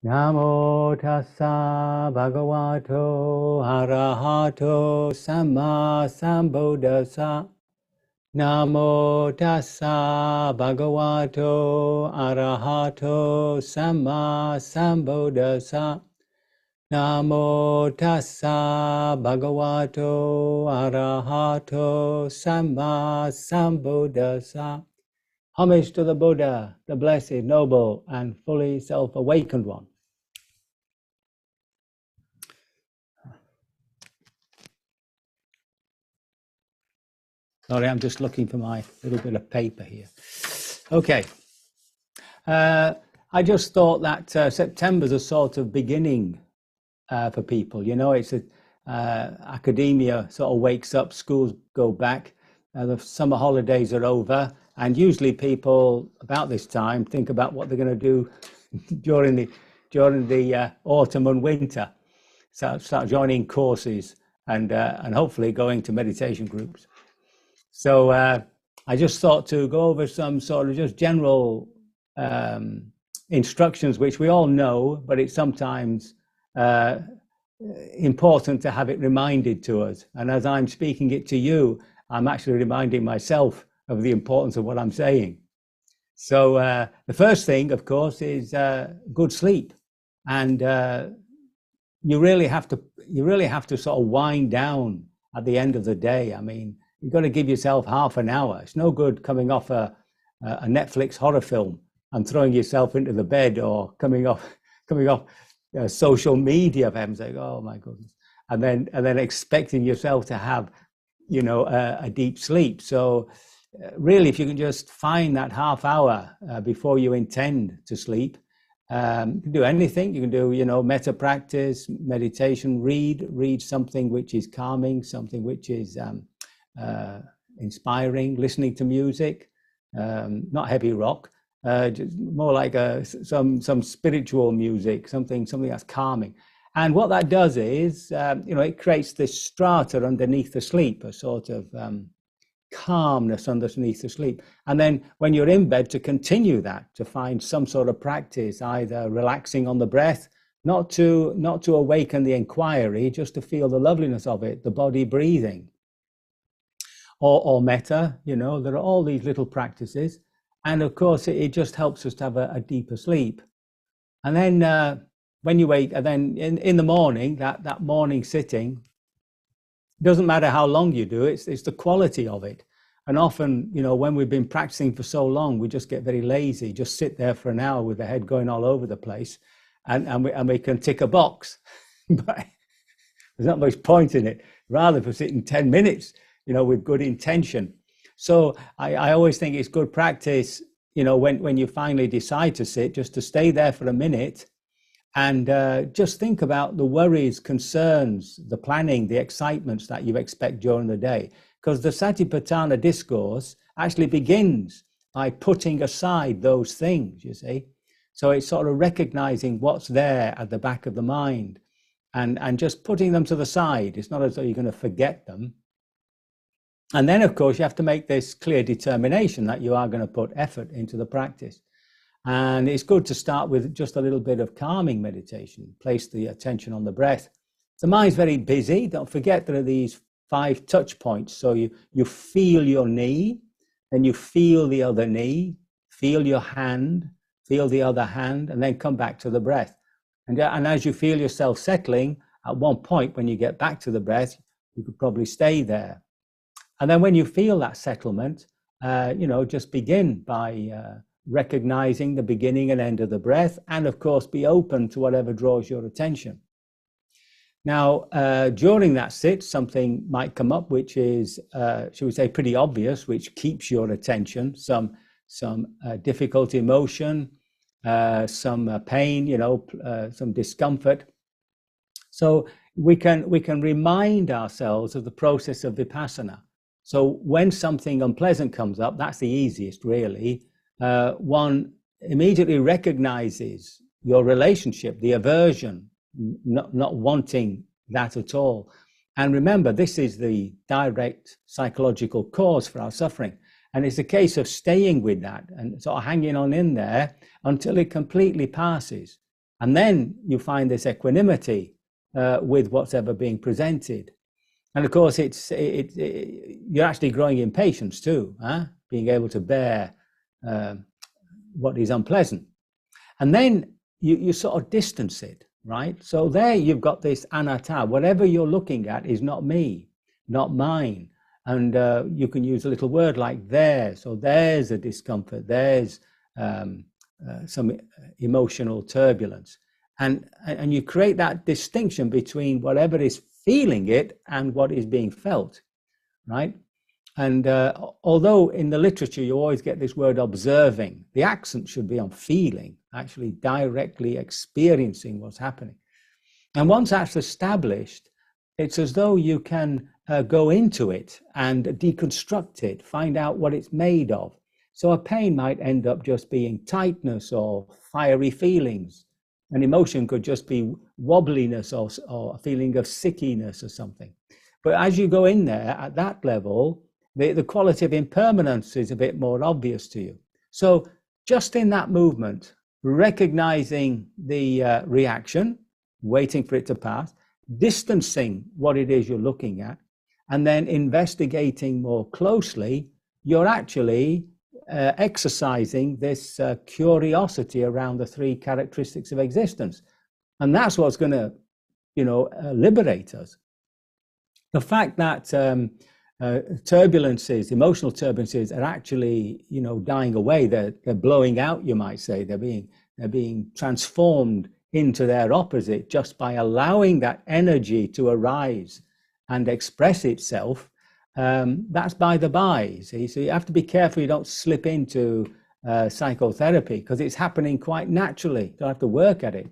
Namo tassa bhagavato arahato samma sambuddhassa. Namo tassa bhagavato arahato samma sambuddhassa. Namo tassa bhagavato arahato samma sambuddhassa. Homage to the Buddha, the blessed, noble, and fully self-awakened one. Sorry, I'm just looking for my little bit of paper here. Okay. I just thought that September's a sort of beginning for people. You know, it's academia sort of wakes up, schools go back, the summer holidays are over, and usually people about this time think about what they're going to do during the autumn and winter. So start joining courses and hopefully going to meditation groups. So I just thought to go over some sort of just general instructions, which we all know, but it's sometimes important to have it reminded to us. And as I'm speaking it to you, I'm actually reminding myself of the importance of what I'm saying. So the first thing, of course, is good sleep. And you really have to sort of wind down at the end of the day. I mean, you've got to give yourself half an hour. It's no good coming off a Netflix horror film and throwing yourself into the bed, or coming off social media, for heaven's sake. Oh my goodness! And then expecting yourself to have, you know, a deep sleep. So really, if you can just find that half hour before you intend to sleep, you can do anything. You can do, you know, metta practice, meditation, read something which is calming, something which is inspiring, listening to music, not heavy rock, just more like some spiritual music, something that's calming. And what that does is, you know, it creates this strata underneath the sleep, a sort of calmness underneath the sleep. And then when you're in bed, to continue that, to find some sort of practice, either relaxing on the breath, not to awaken the inquiry, just to feel the loveliness of it, the body breathing, or metta. You know, there are all these little practices. And of course, it just helps us to have a deeper sleep. And then when you wake, and then in the morning, that morning sitting, doesn't matter how long you do it, it's the quality of it. And often, you know, when we've been practicing for so long, we just get very lazy, just sit there for an hour with the head going all over the place, and we can tick a box. But there's not much point in it. Rather, for sitting 10 minutes, you know, with good intention. So I always think it's good practice, you know, when you finally decide to sit, just to stay there for a minute and just think about the worries, concerns, the planning, the excitements that you expect during the day. Because the Satipatthana discourse actually begins by putting aside those things, you see. So it's sort of recognizing what's there at the back of the mind and just putting them to the side. It's not as though you're going to forget them. And then, of course, you have to make this clear determination that you are going to put effort into the practice. And it's good to start with just a little bit of calming meditation. Place the attention on the breath. The mind's very busy. Don't forget there are these 5 touch points. So you feel your knee, then you feel the other knee, feel your hand, feel the other hand, and then come back to the breath. And as you feel yourself settling, at one point when you get back to the breath, you could probably stay there. And then when you feel that settlement, you know, just begin by recognizing the beginning and end of the breath, and of course be open to whatever draws your attention. Now, during that sit, something might come up which is, shall we say, pretty obvious, which keeps your attention, some difficult emotion, some pain, you know, some discomfort. So we can remind ourselves of the process of vipassana. So when something unpleasant comes up, that's the easiest, really. One immediately recognizes your relationship, the aversion, not wanting that at all. And remember, this is the direct psychological cause for our suffering. And it's a case of staying with that and sort of hanging on in there until it completely passes. And then you find this equanimity with what's ever being presented. And of course, you're actually growing in patience too, being able to bear what is unpleasant. And then you sort of distance it, right? So there you've got this anatta. Whatever you're looking at is not me, not mine. And you can use a little word like there. So there's a discomfort. There's some emotional turbulence. And you create that distinction between whatever is feeling it and what is being felt, right? And although in the literature you always get this word observing, the accent should be on feeling, actually directly experiencing what's happening. And once that's established, it's as though you can go into it and deconstruct it, find out what it's made of. So a pain might end up just being tightness or fiery feelings. An emotion could just be wobbliness or a feeling of sickiness or something. But as you go in there at that level, the quality of impermanence is a bit more obvious to you. So just in that movement, recognizing the reaction, waiting for it to pass, distancing what it is you're looking at, and then investigating more closely, you're actually exercising this curiosity around the three characteristics of existence. And that's what's going to, liberate us. The fact that turbulences, emotional turbulences are actually, dying away. They're blowing out, you might say. They're being transformed into their opposite just by allowing that energy to arise and express itself. That's by the by. See? So you have to be careful you don't slip into psychotherapy, because it's happening quite naturally. You don't have to work at it.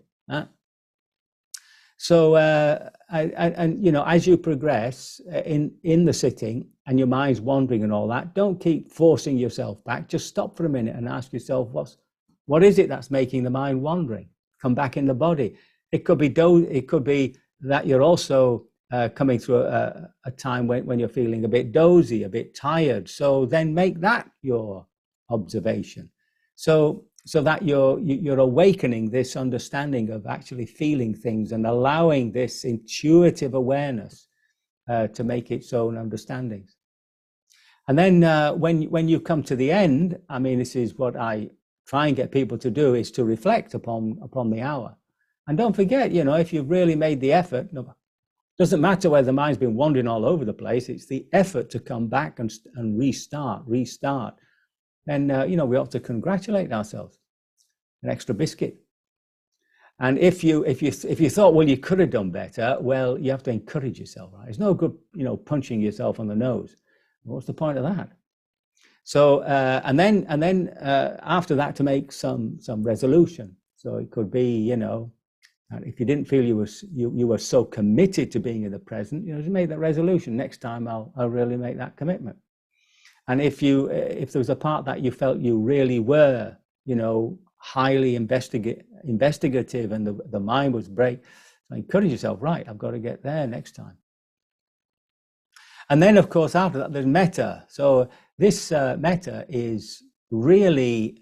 So, as you progress in the sitting and your mind's wandering and all that, don't keep forcing yourself back. Just stop for a minute and ask yourself, what is it that's making the mind wandering? Come back in the body. It could be that you're also coming through a time when you're feeling a bit dozy, a bit tired. So then make that your observation. So that you're awakening this understanding of actually feeling things and allowing this intuitive awareness to make its own understandings. And then when you come to the end, I mean, this is what I try and get people to do, is to reflect upon the hour. And don't forget, if you've really made the effort, doesn't matter whether the mind's been wandering all over the place, it's the effort to come back and restart. Then, we ought to congratulate ourselves. An extra biscuit. And if you thought, well, you could have done better, well, you have to encourage yourself, right? It's no good, punching yourself on the nose. What's the point of that? So, and then after that, to make some resolution. So it could be, if you didn't feel you were so committed to being in the present, just make that resolution. Next time, I'll really make that commitment. And if there was a part that you felt you really were, highly investigative and the mind was break, so encourage yourself, right, I've got to get there next time. And then, of course, after that, there's metta. So this metta is really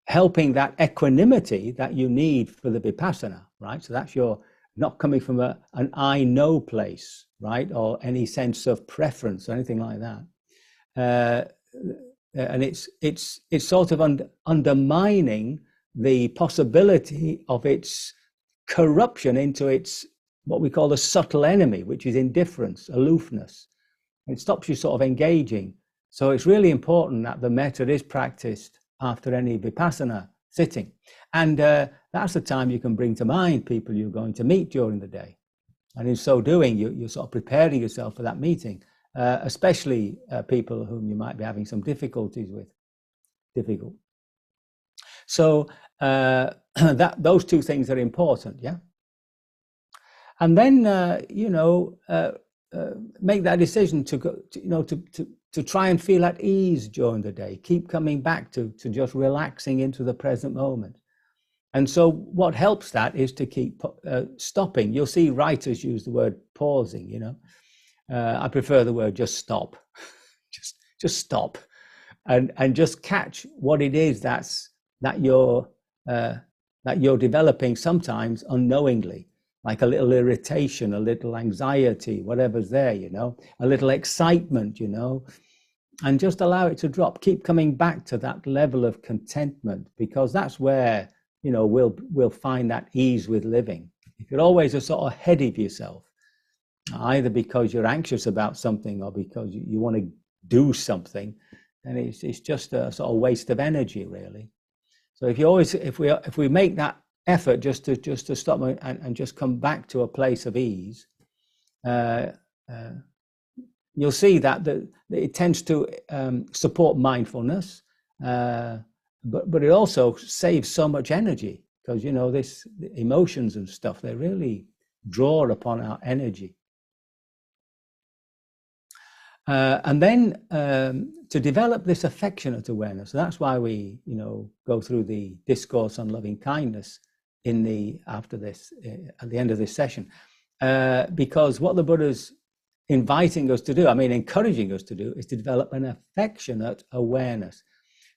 helping that equanimity that you need for the vipassana, right? So that's your not coming from an I know place, right? Or any sense of preference or anything like that. And it's sort of undermining the possibility of its corruption into its what we call the subtle enemy, which is indifference, aloofness. It stops you sort of engaging. So it's really important that the metta is practiced after any vipassana sitting. And that's the time you can bring to mind people you're going to meet during the day. And in so doing, you're sort of preparing yourself for that meeting, especially people whom you might be having some difficulties with. So those two things are important, yeah? And then, make that decision to go, to try and feel at ease during the day. Keep coming back to just relaxing into the present moment. And so what helps that is to keep stopping. You'll see writers use the word pausing, I prefer the word just stop. just stop and just catch what it is that you're that you're developing sometimes unknowingly, like a little irritation, a little anxiety, whatever's there, you know, a little excitement, you know, and just allow it to drop. Keep coming back to that level of contentment, because that's where, you know, we'll find that ease with living. If you're always a sort of ahead of yourself, either because you're anxious about something or because you want to do something, then it's just a sort of waste of energy, really. So if we make that effort just to stop and just come back to a place of ease, you'll see that it tends to support mindfulness, but it also saves so much energy, because, you know, this emotions and stuff, they really draw upon our energy. And then to develop this affectionate awareness, that's why we, you know, go through the discourse on loving kindness at the end of this session, because what the Buddha's inviting us to do, I mean, encouraging us to do, is to develop an affectionate awareness.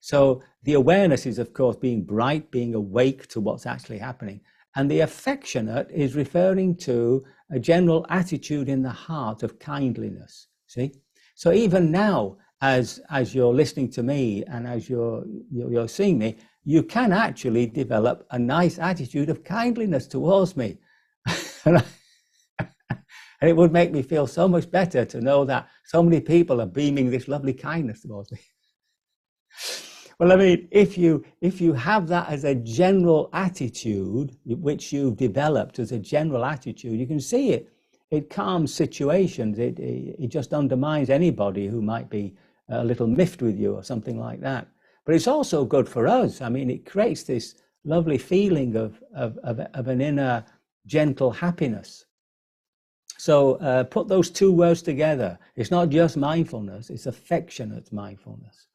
So the awareness is, of course, being bright, being awake to what's actually happening. And the affectionate is referring to a general attitude in the heart of kindliness. See? So even now, as you're listening to me and as you're seeing me, you can actually develop a nice attitude of kindliness towards me. And it would make me feel so much better to know that so many people are beaming this lovely kindness towards me. Well, I mean, if you have that as a general attitude, which you've developed as a general attitude, you can see it. It calms situations. It just undermines anybody who might be a little miffed with you or something like that. But it's also good for us. I mean, it creates this lovely feeling of an inner gentle happiness. So put those two words together. It's not just mindfulness, it's affectionate mindfulness.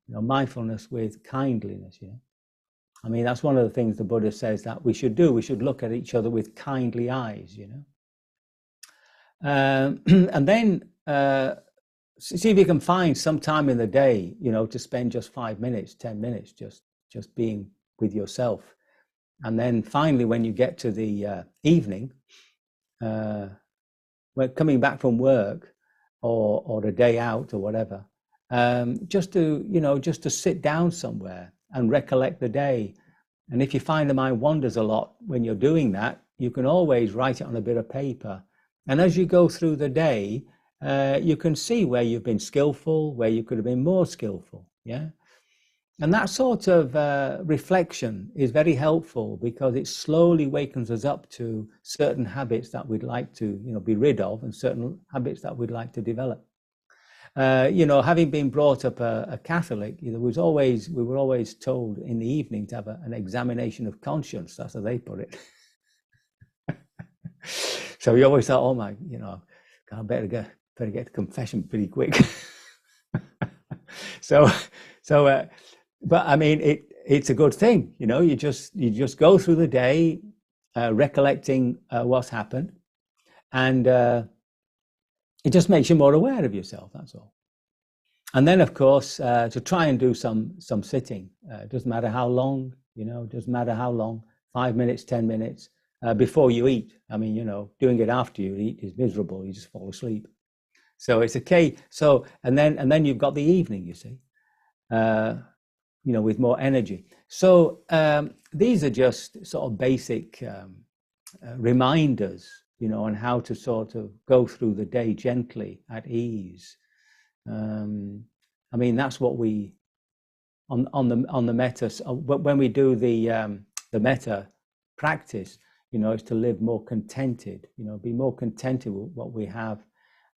You know, mindfulness with kindliness, you know. I mean, that's one of the things the Buddha says that we should do. We should look at each other with kindly eyes, you know. And then see if you can find some time in the day, you know, to spend just 5 minutes, 10 minutes, just being with yourself. And then finally, when you get to the evening, when coming back from work or the day out or whatever, just to sit down somewhere and recollect the day. And if you find the mind wanders a lot when you're doing that, you can always write it on a bit of paper. And as you go through the day, you can see where you've been skillful, where you could have been more skillful. Yeah. And that sort of reflection is very helpful, because it slowly wakens us up to certain habits that we'd like to, you know, be rid of, and certain habits that we'd like to develop. You know, having been brought up a Catholic, you know, we were always told in the evening to have an examination of conscience. That's how they put it. So we always thought, oh my, you know, I better get to confession pretty quick. But I mean, it's a good thing, you know. You just go through the day, recollecting what's happened, and it just makes you more aware of yourself. That's all. And then, of course, to try and do some sitting. Doesn't matter how long, you know. Doesn't matter how long. 5 minutes, 10 minutes before you eat. I mean, you know, doing it after you eat is miserable. You just fall asleep. So it's okay. So and then you've got the evening. You see. You know, with more energy. So these are just sort of basic reminders, you know, on how to sort of go through the day gently, at ease. I mean, that's what we on the metta. When we do the metta practice, you know, is to live more contented. You know, be more contented with what we have,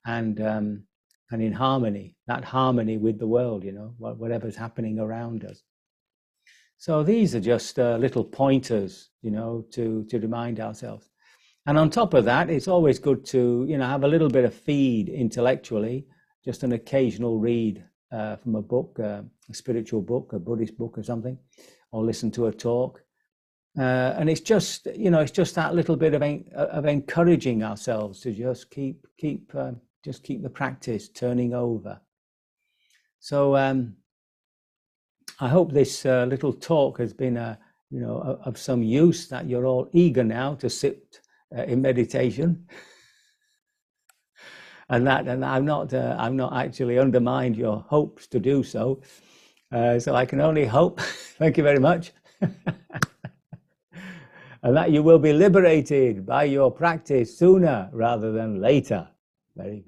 and in harmony, that harmony with the world, you know, whatever's happening around us. So these are just little pointers, you know, to remind ourselves. And on top of that, it's always good to, you know, have a little bit of feed intellectually, just an occasional read from a book, a spiritual book, a Buddhist book or something, or listen to a talk. And it's just, you know, it's just that little bit of encouraging ourselves to just keep the practice turning over. So I hope this little talk has been a of some use, that you're all eager now to sit in meditation, and I'm not actually undermined your hopes to do so. So I can only hope. Thank you very much. And that you will be liberated by your practice sooner rather than later. Very good.